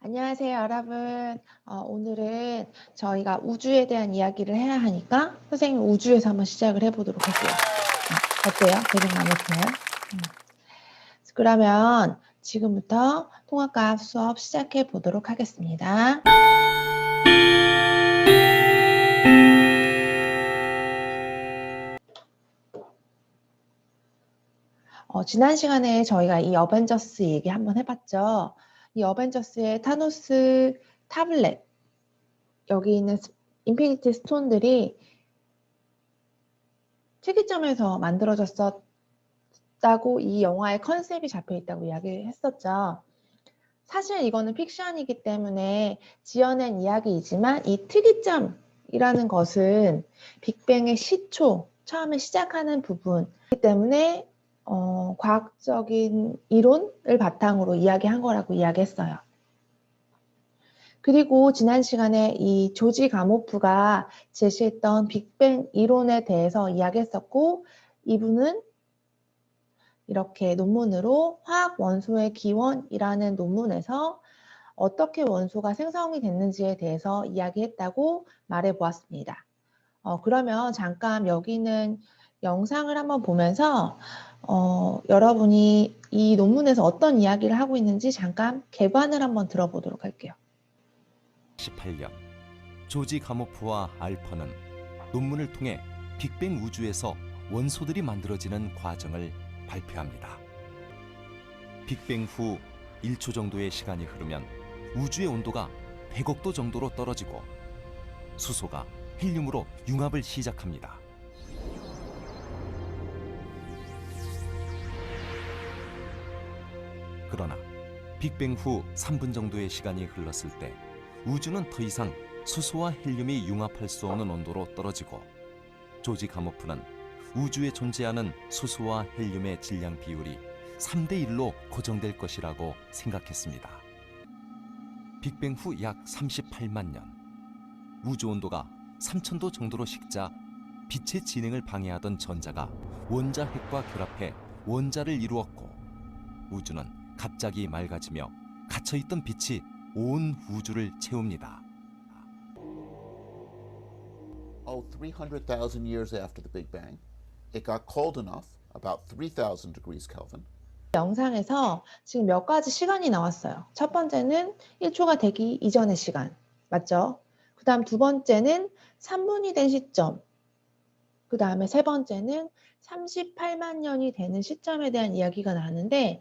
안녕하세요, 여러분. 오늘은 저희가 우주에 대한 이야기를 해야 하니까 선생님 우주에서 한번 시작을 해보도록 할게요. 어때요? 계속 마음에 드나요? 그러면 지금부터 통합과학 수업 시작해 보도록 하겠습니다. 지난 시간에 저희가 이 어벤져스 얘기 한번 해봤죠. 이 어벤져스의 타노스 타블렛, 여기 있는 인피니티 스톤들이 특이점에서 만들어졌었다고 이 영화의 컨셉이 잡혀 있다고 이야기했었죠. 사실 이거는 픽션이기 때문에 지어낸 이야기이지만 이 특이점이라는 것은 빅뱅의 시초, 처음에 시작하는 부분이기 때문에 과학적인 이론을 바탕으로 이야기한 거라고 이야기했어요. 그리고 지난 시간에 이 조지 가모프가 제시했던 빅뱅 이론에 대해서 이야기했었고, 이분은 이렇게 논문으로 화학 원소의 기원이라는 논문에서 어떻게 원소가 생성이 됐는지에 대해서 이야기했다고 말해 보았습니다. 그러면 잠깐 여기 있는 영상을 한번 보면서 여러분이 이 논문에서 어떤 이야기를 하고 있는지 잠깐 개관을 한번 들어보도록 할게요. 18년 조지 가모프와 알퍼는 논문을 통해 빅뱅 우주에서 원소들이 만들어지는 과정을 발표합니다. 빅뱅 후 1초 정도의 시간이 흐르면 우주의 온도가 100억 도 정도로 떨어지고 수소가 헬륨으로 융합을 시작합니다. 그러나 빅뱅 후 3분 정도의 시간이 흘렀을 때 우주는 더 이상 수소와 헬륨이 융합할 수 없는 온도로 떨어지고 조지 가모프는 우주에 존재하는 수소와 헬륨의 질량 비율이 3대 1로 고정될 것이라고 생각했습니다. 빅뱅 후 약 38만 년, 우주 온도가 3000도 정도로 식자 빛의 진행을 방해하던 전자가 원자핵과 결합해 원자를 이루었고 우주는 갑자기 맑아지며 갇혀있던 빛이 온 우주를 채웁니다. 300,000 years after the Big Bang, it got cold enough, about 3,000 degrees Kelvin. 영상에서 지금 몇 가지 시간이 나왔어요. 첫 번째는 1초가 되기 이전의 시간, 맞죠? 그 다음 두 번째는 3분이 된 시점, 그 다음에 세 번째는 38만 년이 되는 시점에 대한 이야기가 나왔는데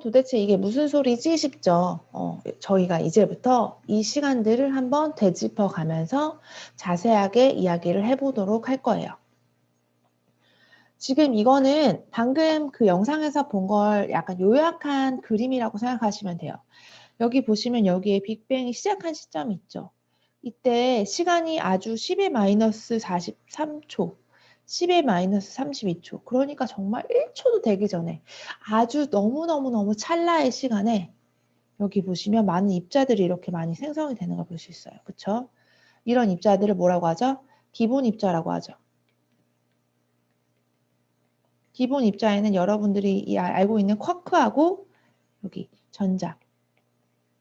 도대체 이게 무슨 소리지 싶죠? 저희가 이제부터 이 시간들을 한번 되짚어 가면서 자세하게 이야기를 해보도록 할 거예요. 지금 이거는 방금 그 영상에서 본 걸 약간 요약한 그림이라고 생각하시면 돼요. 여기 보시면 여기에 빅뱅이 시작한 시점이 있죠. 이때 시간이 아주 10의 마이너스 43초, 10의 마이너스 32초. 그러니까 정말 1초도 되기 전에 아주 너무너무 찰나의 시간에 여기 보시면 많은 입자들이 이렇게 많이 생성이 되는 걸 볼 수 있어요. 그쵸? 이런 입자들을 뭐라고 하죠? 기본 입자라고 하죠. 기본 입자에는 여러분들이 알고 있는 쿼크하고 여기 전자,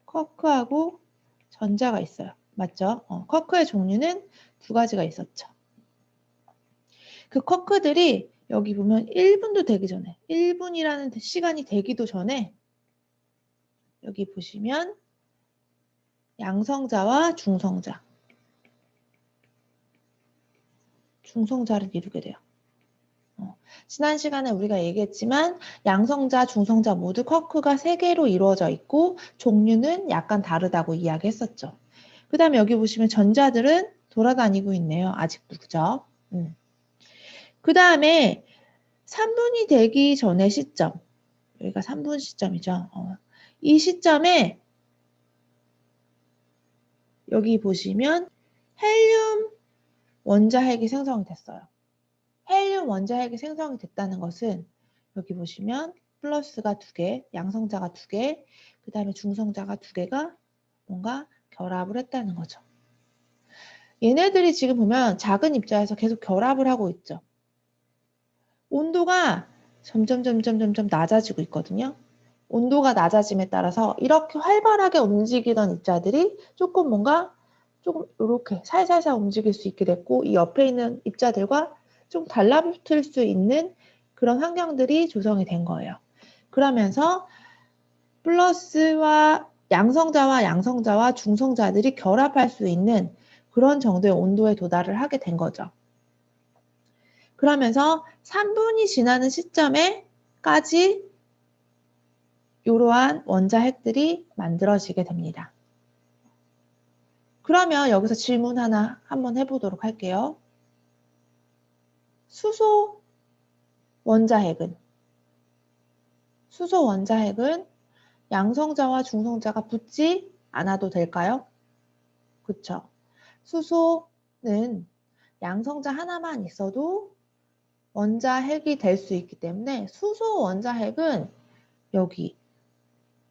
쿼크하고 전자가 있어요. 맞죠? 쿼크의 종류는 두 가지가 있었죠. 그 쿼크들이 여기 보면 1분도 되기 전에 1분이라는 시간이 되기도 전에 여기 보시면 양성자와 중성자를 이루게 돼요. 지난 시간에 우리가 얘기했지만 양성자, 중성자 모두 쿼크가 3개로 이루어져 있고 종류는 약간 다르다고 이야기했었죠. 그 다음에 여기 보시면 전자들은 돌아다니고 있네요. 아직도 그죠? 그 다음에 3분이 되기 전의 시점, 여기가 3분 시점이죠. 이 시점에 여기 보시면 헬륨 원자핵이 생성이 됐어요. 헬륨 원자핵이 생성이 됐다는 것은 여기 보시면 플러스가 2개, 양성자가 2개, 그 다음에 중성자가 2개가 뭔가 결합을 했다는 거죠. 얘네들이 지금 보면 작은 입자에서 계속 결합을 하고 있죠. 온도가 점점 낮아지고 있거든요. 온도가 낮아짐에 따라서 이렇게 활발하게 움직이던 입자들이 조금 뭔가 조금 이렇게 살살살 움직일 수 있게 됐고 이 옆에 있는 입자들과 좀 달라붙을 수 있는 그런 환경들이 조성이 된 거예요. 그러면서 플러스와 양성자와 중성자들이 결합할 수 있는 그런 정도의 온도에 도달을 하게 된 거죠. 그러면서 3분이 지나는 시점에까지 이러한 원자핵들이 만들어지게 됩니다. 그러면 여기서 질문 하나 한번 해보도록 할게요. 수소 원자핵은 양성자와 중성자가 붙지 않아도 될까요? 그쵸? 수소는 양성자 하나만 있어도 원자핵이 될 수 있기 때문에 수소 원자핵은 여기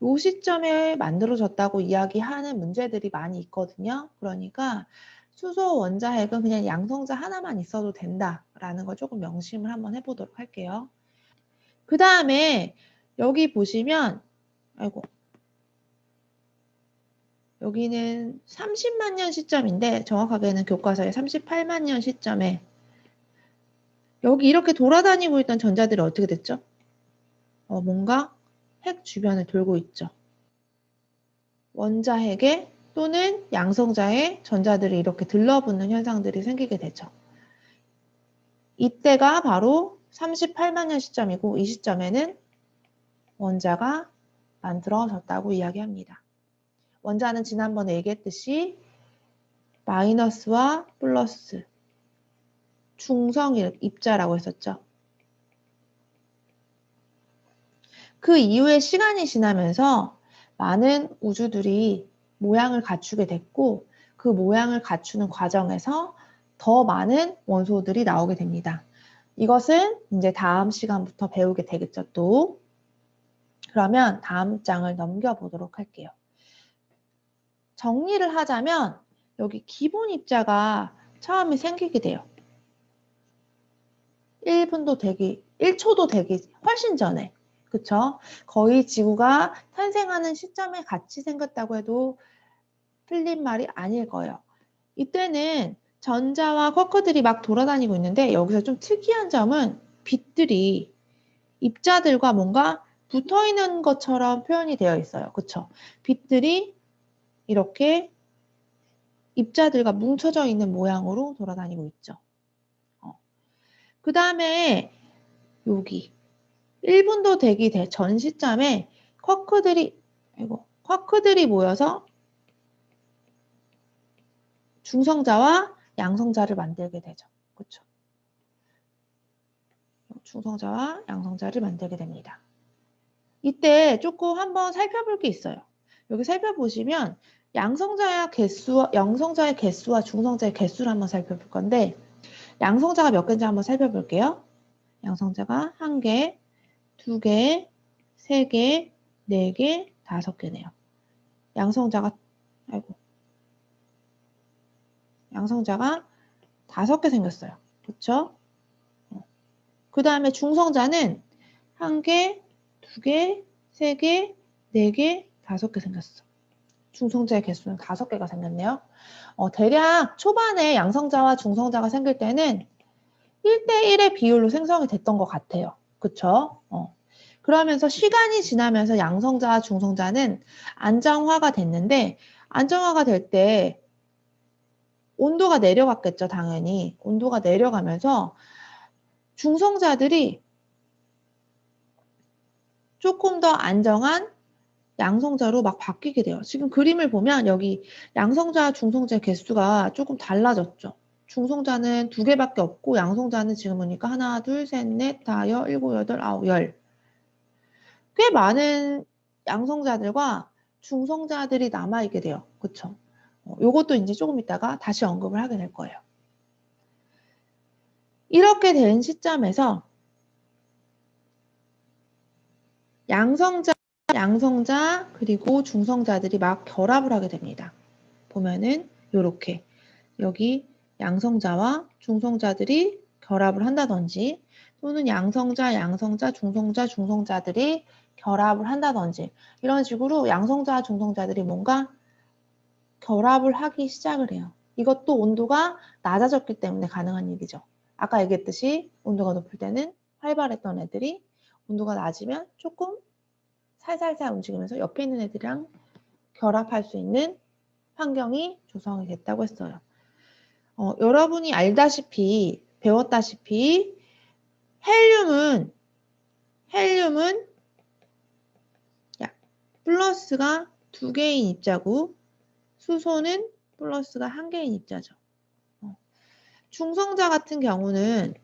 이 시점에 만들어졌다고 이야기하는 문제들이 많이 있거든요. 그러니까 수소 원자핵은 그냥 양성자 하나만 있어도 된다라는 걸 조금 명심을 한번 해보도록 할게요. 그 다음에 여기 보시면 여기는 30만 년 시점인데 정확하게는 교과서에 38만 년 시점에 여기 이렇게 돌아다니고 있던 전자들이 어떻게 됐죠? 뭔가 핵 주변을 돌고 있죠. 원자핵에 또는 양성자에 전자들이 이렇게 들러붙는 현상들이 생기게 되죠. 이때가 바로 38만 년 시점이고 이 시점에는 원자가 만들어졌다고 이야기합니다. 원자는 지난번에 얘기했듯이 마이너스와 플러스 중성 입자라고 했었죠. 그 이후에 시간이 지나면서 많은 우주들이 모양을 갖추게 됐고 그 모양을 갖추는 과정에서 더 많은 원소들이 나오게 됩니다. 이것은 이제 다음 시간부터 배우게 되겠죠, 또. 그러면 다음 장을 넘겨보도록 할게요. 정리를 하자면 여기 기본 입자가 처음에 생기게 돼요. 1초도 되기 훨씬 전에. 그쵸? 거의 지구가 탄생하는 시점에 같이 생겼다고 해도 틀린 말이 아닐 거예요. 이때는 전자와 쿼크들이 막 돌아다니고 있는데 여기서 좀 특이한 점은 빛들이 입자들과 뭔가 붙어있는 것처럼 표현이 되어 있어요. 그쵸? 빛들이 이렇게 입자들과 뭉쳐져 있는 모양으로 돌아다니고 있죠. 그 다음에 여기 1분도 되기 전 시점에 쿼크들이 모여서 중성자와 양성자를 만들게 되죠. 그렇죠? 중성자와 양성자를 만들게 됩니다. 이때 조금 한번 살펴볼 게 있어요. 여기 살펴보시면 양성자의 개수와 중성자의 개수를 한번 살펴볼 건데 양성자가 몇 개인지 한번 살펴볼게요. 양성자가 1개, 2개, 3개, 4개, 5개네요. 양성자가 5개 생겼어요. 그렇죠? 그 다음에 중성자는 1개, 2개, 3개, 4개, 5개 생겼어. 중성자의 개수는 5개가 생겼네요. 대략 초반에 양성자와 중성자가 생길 때는 1대1의 비율로 생성이 됐던 것 같아요. 그쵸? 그러면서 시간이 지나면서 양성자와 중성자는 안정화가 됐는데 안정화가 될 때 온도가 내려갔겠죠, 당연히. 온도가 내려가면서 중성자들이 조금 더 안정한 양성자로 막 바뀌게 돼요. 지금 그림을 보면 여기 양성자와 중성자의 개수가 조금 달라졌죠. 중성자는 2개밖에 없고 양성자는 지금 보니까 하나, 둘, 셋, 넷, 다, 일곱, 여덟, 아홉, 열. 꽤 많은 양성자들과 중성자들이 남아있게 돼요. 그쵸? 요것도 이제 조금 있다가 다시 언급을 하게 될 거예요. 이렇게 된 시점에서 양성자 그리고 중성자들이 막 결합을 하게 됩니다. 보면은 요렇게 여기 양성자와 중성자들이 결합을 한다든지 또는 양성자, 양성자, 중성자, 중성자들이 결합을 한다든지 이런 식으로 양성자, 중성자들이 뭔가 결합을 하기 시작을 해요. 이것도 온도가 낮아졌기 때문에 가능한 일이죠. 아까 얘기했듯이 온도가 높을 때는 활발했던 애들이 온도가 낮으면 조금 살살살 움직이면서 옆에 있는 애들이랑 결합할 수 있는 환경이 조성이 됐다고 했어요. 여러분이 알다시피 배웠다시피 헬륨은 플러스가 2개인 입자고 수소는 플러스가 1개인 입자죠. 중성자 같은 경우는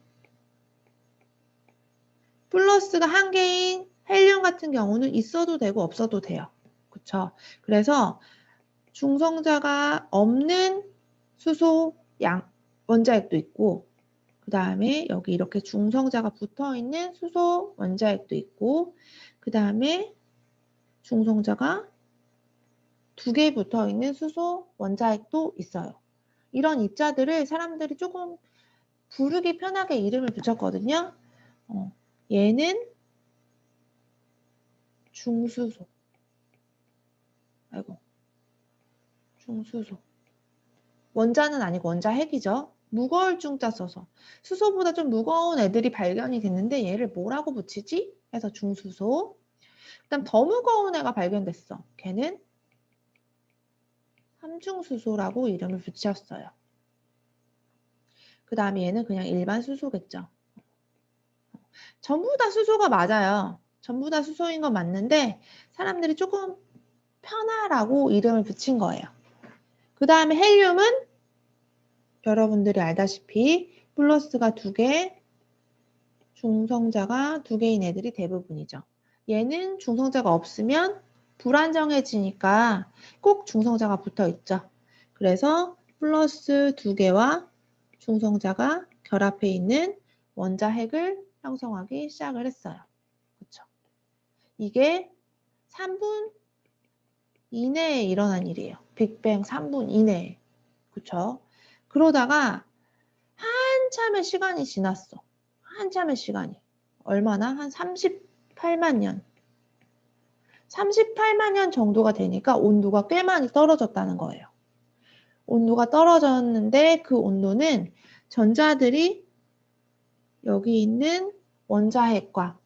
플러스가 1개인 헬륨 같은 경우는 있어도 되고 없어도 돼요. 그쵸? 그래서 중성자가 없는 수소 원자핵도 있고 그 다음에 여기 이렇게 중성자가 붙어있는 수소 원자핵도 있고 그 다음에 중성자가 2개 붙어있는 수소 원자핵도 있어요. 이런 입자들을 사람들이 조금 부르기 편하게 이름을 붙였거든요. 얘는 중수소. 중수소. 원자는 아니고 원자핵이죠. 무거울 중자 써서. 수소보다 좀 무거운 애들이 발견이 됐는데 얘를 뭐라고 붙이지? 해서 중수소. 그다음 더 무거운 애가 발견됐어. 걔는 삼중수소라고 이름을 붙였어요. 그 다음에 얘는 그냥 일반 수소겠죠. 전부 다 수소가 맞아요. 전부 다 수소인 건 맞는데 사람들이 조금 편하라고 이름을 붙인 거예요. 그 다음에 헬륨은 여러분들이 알다시피 플러스가 2개, 중성자가 2개인 애들이 대부분이죠. 얘는 중성자가 없으면 불안정해지니까 꼭 중성자가 붙어 있죠. 그래서 플러스 2개와 중성자가 결합해 있는 원자핵을 형성하기 시작을 했어요. 그렇죠? 이게 3분 이내에 일어난 일이에요. 빅뱅 3분 이내에. 그렇죠? 그러다가 한참의 시간이 지났어. 한참의 시간이. 얼마나? 한 38만 년. 38만 년 정도가 되니까 온도가 꽤 많이 떨어졌다는 거예요. 온도가 떨어졌는데 그 온도는 전자들이 여기 있는 원자핵과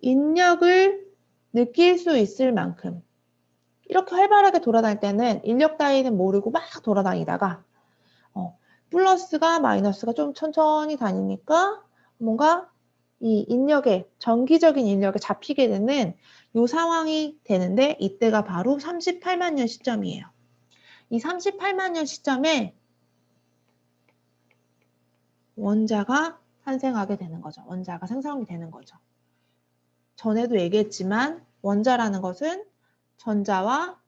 인력을 느낄 수 있을 만큼 이렇게 활발하게 돌아다닐 때는 인력 따위는 모르고 막 돌아다니다가 플러스가 마이너스가 좀 천천히 다니니까 뭔가 이 인력에 정기적인 인력에 잡히게 되는 이 상황이 되는데 이때가 바로 38만 년 시점이에요. 이 38만 년 시점에 원자가 탄생하게 되는 거죠. 원자가 생성이 되는 거죠. 전에도 얘기했지만 원자라는 것은 전자와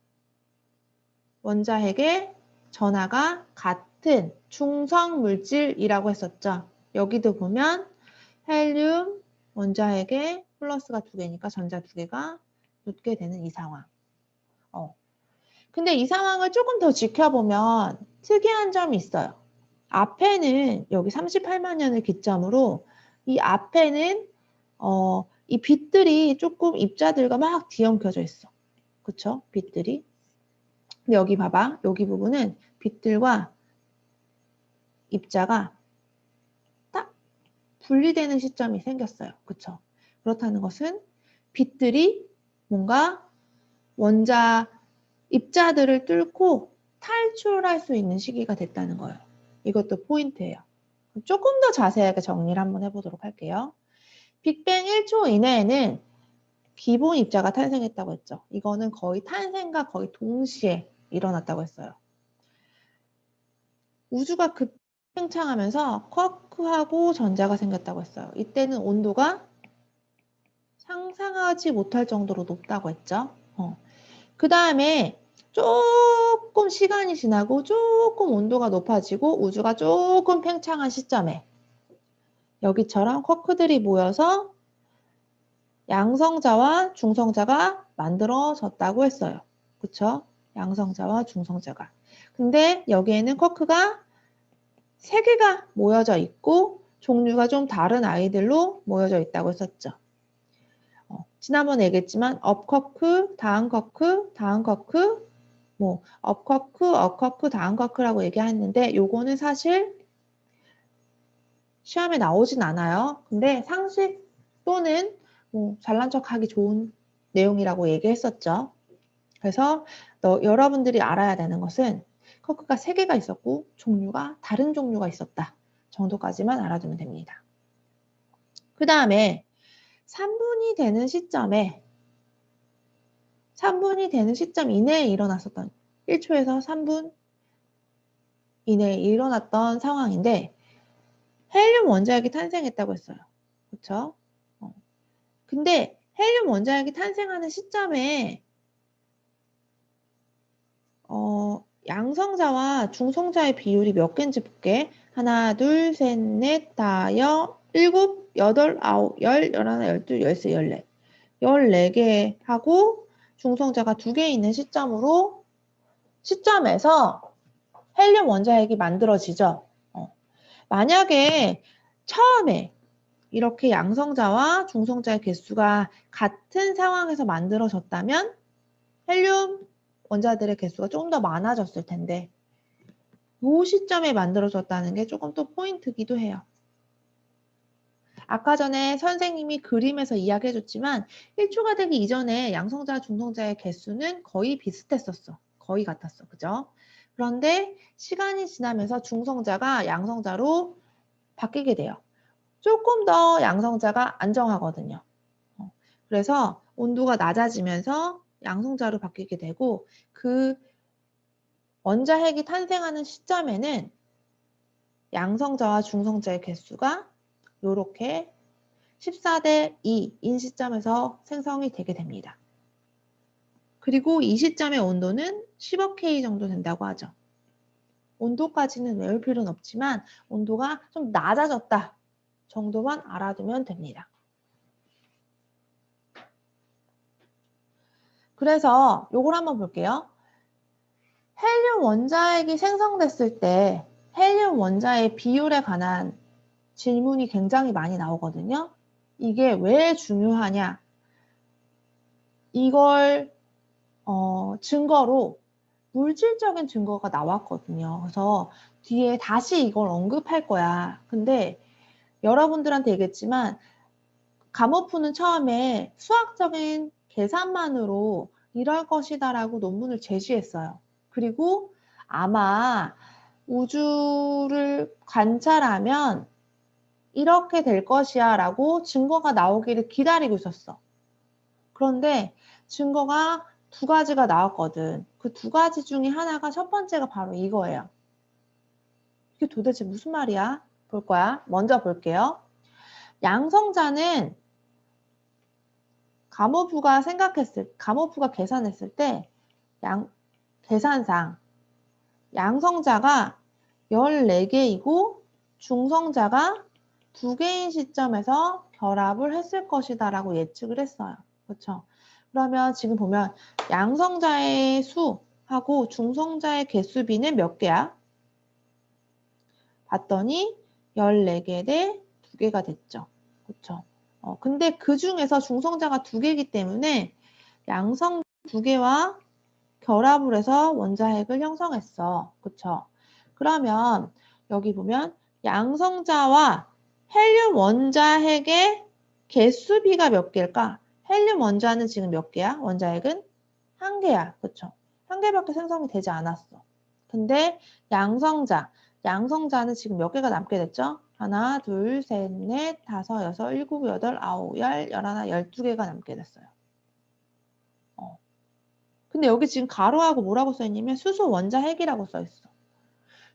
원자핵의 전하가 같은 중성 물질이라고 했었죠. 여기도 보면 헬륨 원자핵에 플러스가 2개니까 전자 2개가 붙게 되는 이 상황. 근데 이 상황을 조금 더 지켜보면 특이한 점이 있어요. 앞에는 여기 38만 년을 기점으로 이 앞에는 이 빛들이 조금 입자들과 막 뒤엉켜져 있어. 그쵸? 빛들이. 근데 여기 봐봐. 여기 부분은 빛들과 입자가 딱 분리되는 시점이 생겼어요. 그쵸? 그렇다는 것은 빛들이 뭔가 원자 입자들을 뚫고 탈출할 수 있는 시기가 됐다는 거예요. 이것도 포인트예요. 조금 더 자세하게 정리를 한번 해보도록 할게요. 빅뱅 1초 이내에는 기본 입자가 탄생했다고 했죠. 이거는 거의 탄생과 거의 동시에 일어났다고 했어요. 우주가 급팽창하면서 쿼크하고 전자가 생겼다고 했어요. 이때는 온도가 상상하지 못할 정도로 높다고 했죠. 그 다음에 조금 시간이 지나고 조금 온도가 높아지고 우주가 조금 팽창한 시점에 여기처럼 쿼크들이 모여서 양성자와 중성자가 만들어졌다고 했어요. 그쵸? 양성자와 중성자가. 근데 여기에는 쿼크가 3개가 모여져 있고 종류가 좀 다른 아이들로 모여져 있다고 했었죠. 지난번에 얘기했지만 업커크, 다운커크, 다운커크, 뭐 업커크, 업커크, 다운커크라고 얘기했는데 요거는 사실 시험에 나오진 않아요. 근데 상식 또는 뭐 잘난 척하기 좋은 내용이라고 얘기했었죠. 그래서 여러분들이 알아야 되는 것은 커크가 3개가 있었고 종류가 다른 종류가 있었다 정도까지만 알아두면 됩니다. 그 다음에 3분이 되는 시점 이내에 일어났었던 1초에서 3분 이내에 일어났던 상황인데 헬륨 원자핵이 탄생했다고 했어요. 그렇죠? 근데 헬륨 원자핵이 탄생하는 시점에 양성자와 중성자의 비율이 몇 개인지 볼게. 하나, 둘, 셋, 넷, 다, 일곱, 여덟, 아홉, 열, 열하나, 열둘, 열세, 열네. 14개 하고 중성자가 2개 있는 시점에서 헬륨 원자핵이 만들어지죠. 만약에 처음에 이렇게 양성자와 중성자의 개수가 같은 상황에서 만들어졌다면 헬륨 원자들의 개수가 조금 더 많아졌을 텐데 이 시점에 만들어졌다는 게 조금 또 포인트기도 해요. 아까 전에 선생님이 그림에서 이야기해줬지만 1초가 되기 이전에 양성자, 중성자의 개수는 거의 비슷했었어. 거의 같았어. 그죠? 그런데 시간이 지나면서 중성자가 양성자로 바뀌게 돼요. 조금 더 양성자가 안정하거든요. 그래서 온도가 낮아지면서 양성자로 바뀌게 되고 그 원자핵이 탄생하는 시점에는 양성자와 중성자의 개수가 이렇게 14대 2인 시점에서 생성이 되게 됩니다. 그리고 이 시점의 온도는 10억 K 정도 된다고 하죠. 온도까지는 외울 필요는 없지만 온도가 좀 낮아졌다 정도만 알아두면 됩니다. 그래서 요걸 한번 볼게요. 헬륨 원자핵이 생성됐을 때 헬륨 원자의 비율에 관한 질문이 굉장히 많이 나오거든요. 이게 왜 중요하냐? 이걸 증거로 물질적인 증거가 나왔거든요. 그래서 뒤에 다시 이걸 언급할 거야. 근데 여러분들한테 얘기했지만 가모프는 처음에 수학적인 계산만으로 이럴 것이다라고 논문을 제시했어요. 그리고 아마 우주를 관찰하면 이렇게 될 것이야 라고 증거가 나오기를 기다리고 있었어. 그런데 증거가 2가지가 나왔거든. 그 2가지 중에 하나가 첫 번째가 바로 이거예요. 이게 도대체 무슨 말이야? 볼 거야. 먼저 볼게요. 양성자는 가모프가 계산했을 때 계산상 양성자가 14개이고 중성자가 2개인 시점에서 결합을 했을 것이다 라고 예측을 했어요. 그렇죠? 그러면 지금 보면 양성자의 수하고 중성자의 개수비는 몇 개야? 봤더니 14개 대 2개가 됐죠. 그렇죠? 근데 그 중에서 중성자가 2개이기 때문에 양성 2개와 결합을 해서 원자핵을 형성했어. 그쵸? 그러면 여기 보면 양성자와 헬륨 원자핵의 개수비가 몇 개일까? 헬륨 원자는 지금 몇 개야? 원자핵은 1개야. 그쵸? 1개밖에 생성이 되지 않았어. 근데 양성자는 지금 몇 개가 남게 됐죠? 하나, 둘, 셋, 넷, 다섯, 여섯, 일곱, 여덟, 아홉, 열, 열하나, 12개가 남게 됐어요. 근데 여기 지금 가로하고 뭐라고 써있냐면 수소 원자핵이라고 써있어.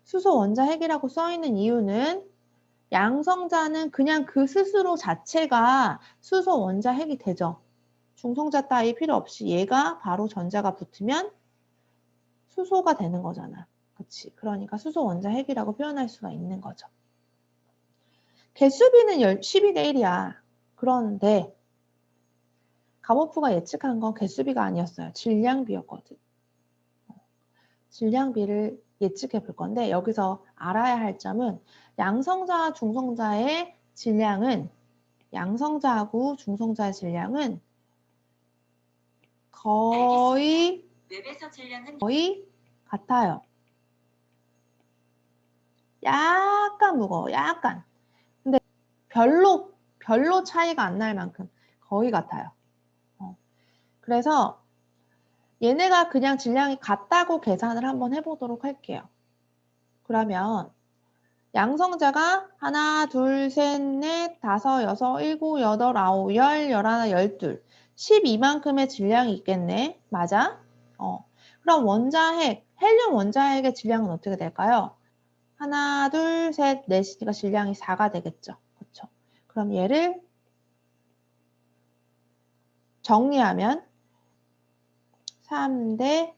수소 원자핵이라고 써있는 이유는 양성자는 그냥 그 스스로 자체가 수소 원자핵이 되죠. 중성자 따위 필요 없이 얘가 바로 전자가 붙으면 수소가 되는 거잖아. 그치? 그러니까 수소 원자핵이라고 표현할 수가 있는 거죠. 개수비는 12대 1이야. 그런데 가모프가 예측한 건 개수비가 아니었어요. 질량비였거든. 질량비를 예측해 볼 건데 여기서 알아야 할 점은 양성자와 중성자의 질량은 양성자하고 중성자의 질량은 거의 같아요. 약간 무거워. 약간. 근데 별로 차이가 안 날 만큼 거의 같아요. 그래서 얘네가 그냥 질량이 같다고 계산을 한번 해보도록 할게요. 그러면 양성자가 하나, 둘, 셋, 넷, 다섯, 여섯, 일곱, 여덟, 아홉, 열, 열하나, 열둘 12만큼의 질량이 있겠네. 맞아? 그럼 원자핵, 헬륨 원자핵의 질량은 어떻게 될까요? 하나, 둘, 셋, 넷이니까 질량이 4가 되겠죠. 그렇죠? 그럼 얘를 정리하면 3대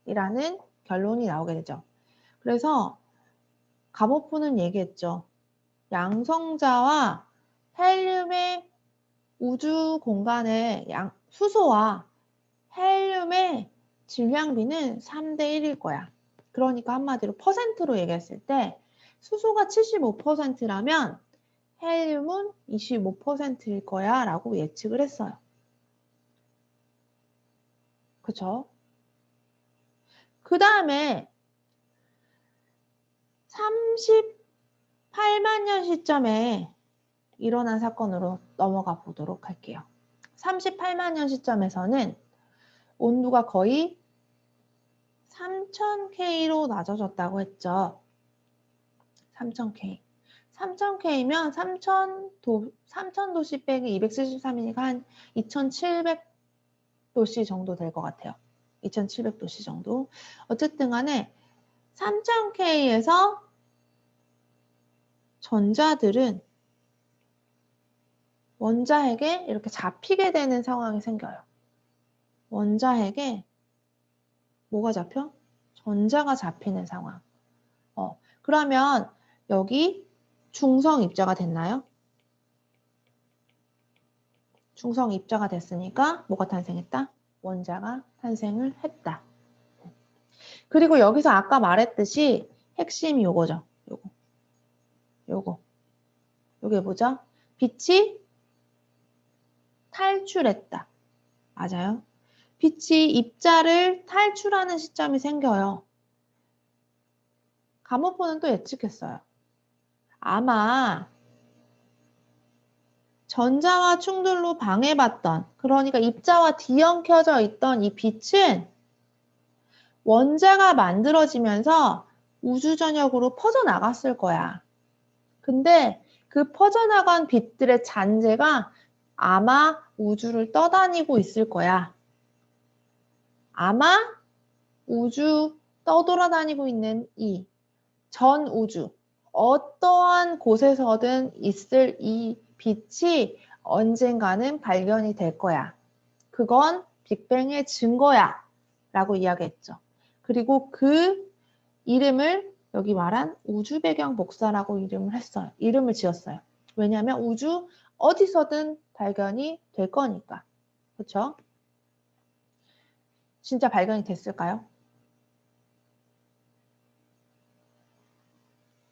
1이라는 결론이 나오게 되죠. 그래서 가모프는 얘기했죠. 양성자와 헬륨의 우주 공간의 수소와 헬륨의 질량비는 3대 1일 거야. 그러니까 한마디로 퍼센트로 얘기했을 때 수소가 75%라면 헬륨은 25%일 거야 라고 예측을 했어요. 그쵸? 그 다음에 38만 년 시점에 일어난 사건으로 넘어가 보도록 할게요. 38만 년 시점에서는 온도가 거의 3000K로 낮아졌다고 했죠. 3000K. 3000K면 3000도씨 빼기 273이니까 한 2700도씨 정도 될 것 같아요. 2700도씨 정도. 어쨌든 간에 3000K에서 전자들은 원자핵에 이렇게 잡히게 되는 상황이 생겨요. 원자핵에 뭐가 잡혀? 전자가 잡히는 상황. 그러면 여기 중성 입자가 됐나요? 중성 입자가 됐으니까 뭐가 탄생했다? 원자가 탄생을 했다. 그리고 여기서 아까 말했듯이 핵심이 요거죠. 요거. 요게 뭐죠? 빛이 탈출했다. 맞아요. 빛이 입자를 탈출하는 시점이 생겨요. 가모프는 또 예측했어요. 아마 전자와 충돌로 방해받던, 그러니까 입자와 뒤엉켜져 있던 이 빛은 원자가 만들어지면서 우주 전역으로 퍼져나갔을 거야. 근데 그 퍼져나간 빛들의 잔재가 아마 우주를 떠다니고 있을 거야. 아마 우주 떠돌아다니고 있는 이 전 우주, 어떠한 곳에서든 있을 이 빛이 언젠가는 발견이 될 거야. 그건 빅뱅의 증거야 라고 이야기했죠. 그리고 그 이름을 여기 말한 우주 배경 복사라고 이름을 지었어요. 왜냐하면 우주 어디서든 발견이 될 거니까. 그렇죠? 진짜 발견이 됐을까요?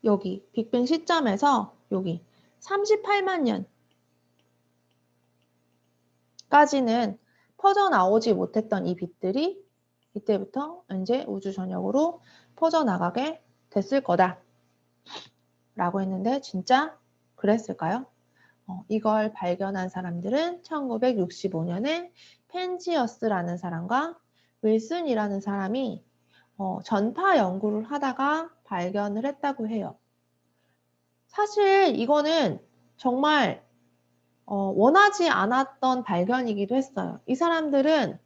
여기 빅뱅 시점에서 여기 38만 년까지는 퍼져나오지 못했던 이 빛들이 이때부터 이제 우주 전역으로 퍼져나가게 됐을 거다 라고 했는데 진짜 그랬을까요? 이걸 발견한 사람들은 1965년에 펜지어스라는 사람과 윌슨이라는 사람이 전파 연구를 하다가 발견을 했다고 해요. 사실 이거는 정말 원하지 않았던 발견이기도 했어요. 이 사람들은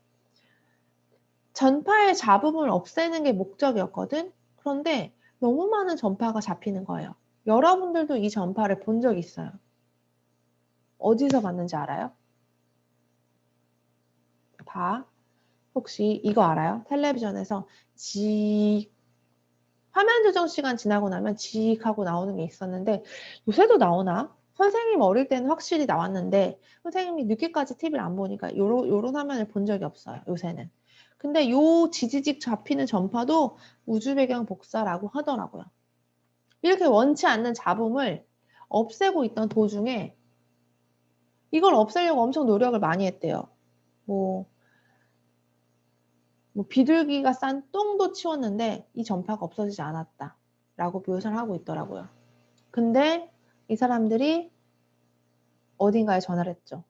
전파의 잡음을 없애는 게 목적이었거든. 그런데 너무 많은 전파가 잡히는 거예요. 여러분들도 이 전파를 본 적 있어요. 어디서 봤는지 알아요? 혹시 이거 알아요? 텔레비전에서 화면 조정 시간 지나고 나면 하고 나오는 게 있었는데 요새도 나오나? 선생님 어릴 때는 확실히 나왔는데 선생님이 늦게까지 TV를 안 보니까 요런 화면을 본 적이 없어요. 요새는. 근데 요 지지직 잡히는 전파도 우주 배경 복사라고 하더라고요. 이렇게 원치 않는 잡음을 없애고 있던 도중에 이걸 없애려고 엄청 노력을 많이 했대요. 뭐 비둘기가 싼 똥도 치웠는데 이 전파가 없어지지 않았다 라고 묘사를 하고 있더라고요. 근데 이 사람들이 어딘가에 전화를 했죠.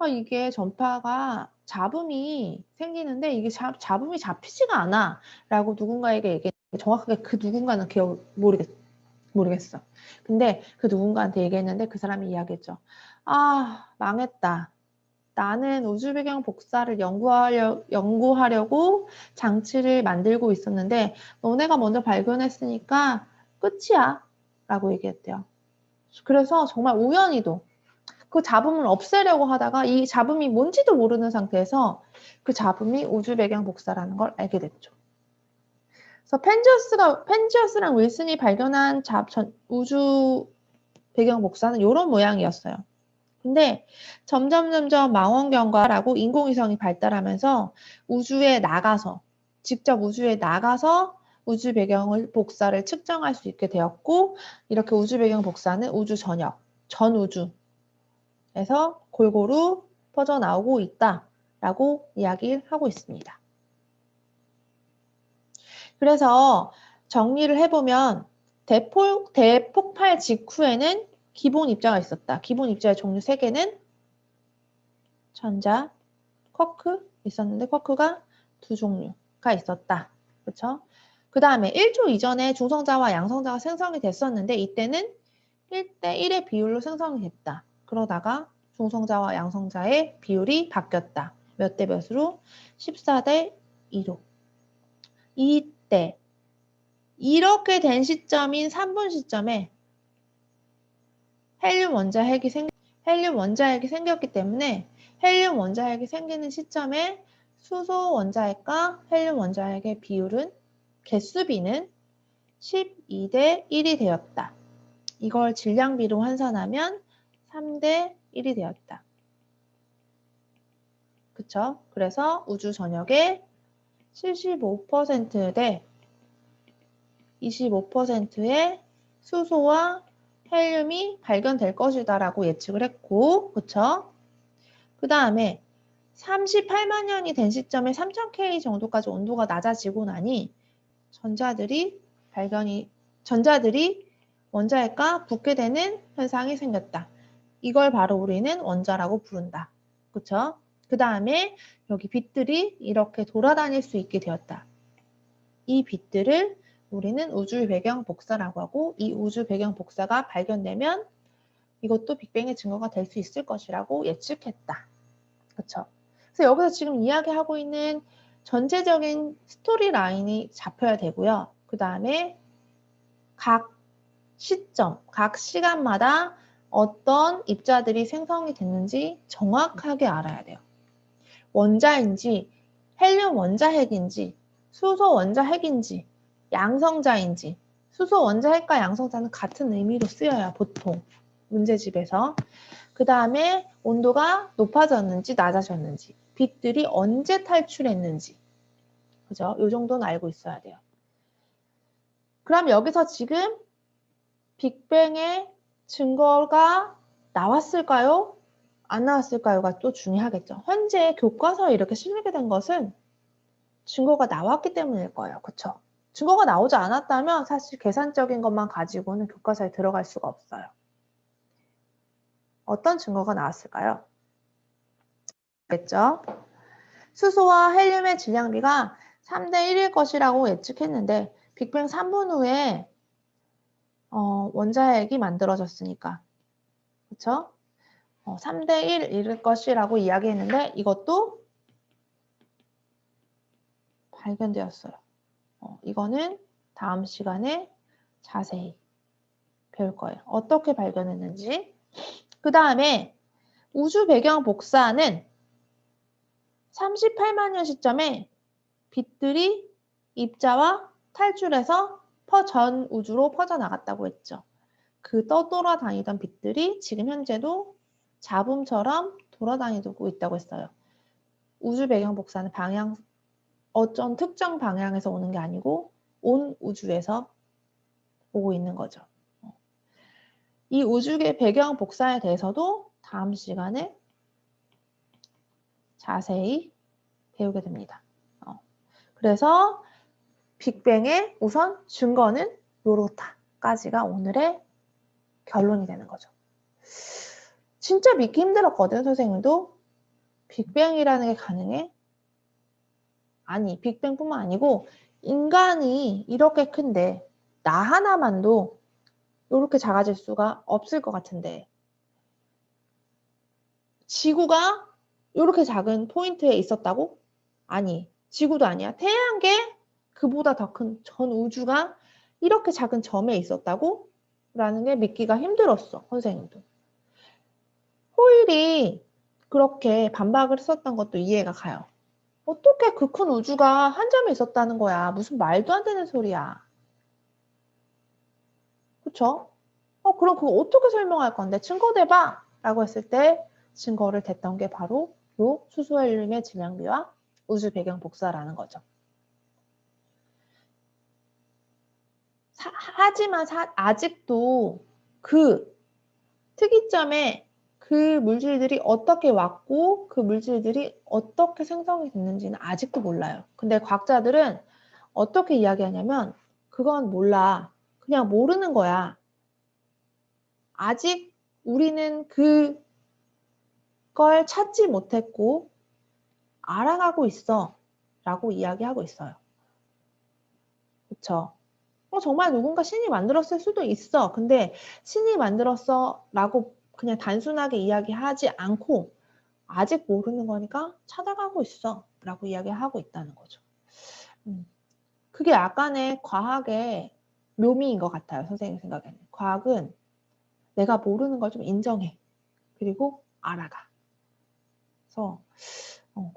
이게 전파가 잡음이 생기는데 이게 잡음이 잡히지가 않아 라고 누군가에게 얘기했는데 정확하게 그 누군가는 모르겠어. 근데 그 누군가한테 얘기했는데 그 사람이 이야기했죠. 망했다. 나는 우주 배경 복사를 연구하려고 장치를 만들고 있었는데 너네가 먼저 발견했으니까 끝이야 라고 얘기했대요. 그래서 정말 우연히도 그 잡음을 없애려고 하다가 이 잡음이 뭔지도 모르는 상태에서 그 잡음이 우주 배경 복사라는 걸 알게 됐죠. 그래서 펜지어스랑 윌슨이 발견한 우주 배경 복사는 이런 모양이었어요. 근데 점점 망원경과라고 인공위성이 발달하면서 직접 우주에 나가서 우주 배경을 복사를 측정할 수 있게 되었고 이렇게 우주 배경 복사는 우주 전 우주에서 골고루 퍼져나오고 있다라고 이야기를 하고 있습니다. 그래서 정리를 해보면 대폭발 직후에는 기본 입자가 있었다. 기본 입자의 종류 3개는 전자, 쿼크 있었는데 쿼크가 2종류가 있었다. 그렇죠? 그 다음에 1초 이전에 중성자와 양성자가 생성이 됐었는데 이때는 1대1의 비율로 생성이 됐다. 그러다가 중성자와 양성자의 비율이 바뀌었다. 몇 대 몇으로? 14대2로. 이때 이렇게 된 시점인 3분 시점에 헬륨 원자핵이 생겼기 때문에 헬륨 원자핵이 생기는 시점에 수소 원자핵과 헬륨 원자핵의 개수비는 12대1이 되었다. 이걸 질량비로 환산하면 3대1이 되었다. 그쵸? 그래서 우주 전역에 75% 대 25%의 수소와 헬륨이 발견될 것이다 라고 예측을 했고, 그쵸? 그 다음에 38만 년이 된 시점에 3000K 정도까지 온도가 낮아지고 나니 전자들이 원자핵과 붙게 되는 현상이 생겼다. 이걸 바로 우리는 원자라고 부른다. 그쵸? 그 다음에 여기 빛들이 이렇게 돌아다닐 수 있게 되었다. 이 빛들을 우리는 우주 배경 복사라고 하고 이 우주 배경 복사가 발견되면 이것도 빅뱅의 증거가 될 수 있을 것이라고 예측했다. 그렇죠? 그래서 여기서 지금 이야기하고 있는 전체적인 스토리 라인이 잡혀야 되고요. 그 다음에 각 시간마다 어떤 입자들이 생성이 됐는지 정확하게 알아야 돼요. 원자인지, 헬륨 원자핵인지, 수소 원자핵인지, 양성자인지, 수소 원자핵과 양성자는 같은 의미로 쓰여요, 보통. 문제집에서. 그 다음에 온도가 높아졌는지 낮아졌는지, 빛들이 언제 탈출했는지, 그죠? 이 정도는 알고 있어야 돼요. 그럼 여기서 지금 빅뱅의 증거가 나왔을까요? 안 나왔을까요가 또 중요하겠죠. 현재 교과서에 이렇게 실리게 된 것은 증거가 나왔기 때문일 거예요. 그쵸? 증거가 나오지 않았다면 사실 계산적인 것만 가지고는 교과서에 들어갈 수가 없어요. 어떤 증거가 나왔을까요? 겠죠? 수소와 헬륨의 질량비가 3대1일 것이라고 예측했는데 빅뱅 3분 후에 원자핵이 만들어졌으니까 그쵸? 3대1일 것이라고 이야기했는데 이것도 발견되었어요. 이거는 다음 시간에 자세히 배울 거예요. 어떻게 발견했는지. 그 다음에 우주 배경 복사는 38만 년 시점에 빛들이 입자와 탈출해서 전 우주로 퍼져나갔다고 했죠. 그 떠돌아다니던 빛들이 지금 현재도 잡음처럼 돌아다니고 있다고 했어요. 우주 배경 복사는 방향 어떤 특정 방향에서 오는 게 아니고 온 우주에서 오고 있는 거죠. 이 우주의 배경 복사에 대해서도 다음 시간에 자세히 배우게 됩니다. 그래서 빅뱅의 우선 증거는 요렇다까지가 오늘의 결론이 되는 거죠. 진짜 믿기 힘들었거든, 선생님도. 빅뱅이라는 게 가능해? 아니, 빅뱅뿐만 아니고 인간이 이렇게 큰데 나 하나만도 이렇게 작아질 수가 없을 것 같은데 지구가 이렇게 작은 포인트에 있었다고? 아니, 지구도 아니야. 태양계 그보다 더 큰 전 우주가 이렇게 작은 점에 있었다고? 라는 게 믿기가 힘들었어, 선생님도. 호일이 그렇게 반박을 했었던 것도 이해가 가요. 어떻게 그 큰 우주가 한 점에 있었다는 거야. 무슨 말도 안 되는 소리야. 그쵸? 그럼 그거 어떻게 설명할 건데? 증거 대봐! 라고 했을 때 증거를 댔던 게 바로 요 수소헬륨의 질량비와 우주 배경 복사라는 거죠. 하지만 아직도 그 특이점에 그 물질들이 어떻게 왔고 그 물질들이 어떻게 생성이 됐는지는 아직도 몰라요. 근데 과학자들은 어떻게 이야기하냐면 그건 몰라. 그냥 모르는 거야. 아직 우리는 그걸 찾지 못했고 알아가고 있어 라고 이야기하고 있어요. 그쵸? 정말 누군가 신이 만들었을 수도 있어. 근데 신이 만들었어 라고 그냥 단순하게 이야기하지 않고 아직 모르는 거니까 찾아가고 있어 라고 이야기하고 있다는 거죠. 그게 약간의 과학의 묘미인 것 같아요. 선생님 생각에는. 과학은 내가 모르는 걸 좀 인정해. 그리고 알아가. 그래서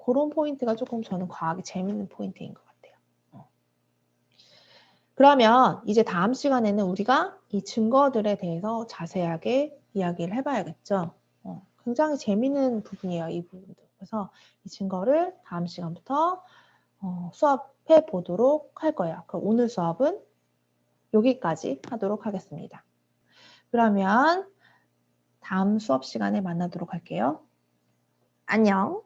그런 포인트가 조금 저는 과학이 재밌는 포인트인 것 같아요. 그러면 이제 다음 시간에는 우리가 이 증거들에 대해서 자세하게 이야기를 해봐야겠죠. 굉장히 재밌는 부분이에요. 이 부분도. 그래서 이 증거를 다음 시간부터 수업해 보도록 할 거예요. 그럼 오늘 수업은 여기까지 하도록 하겠습니다. 그러면 다음 수업 시간에 만나도록 할게요. 안녕.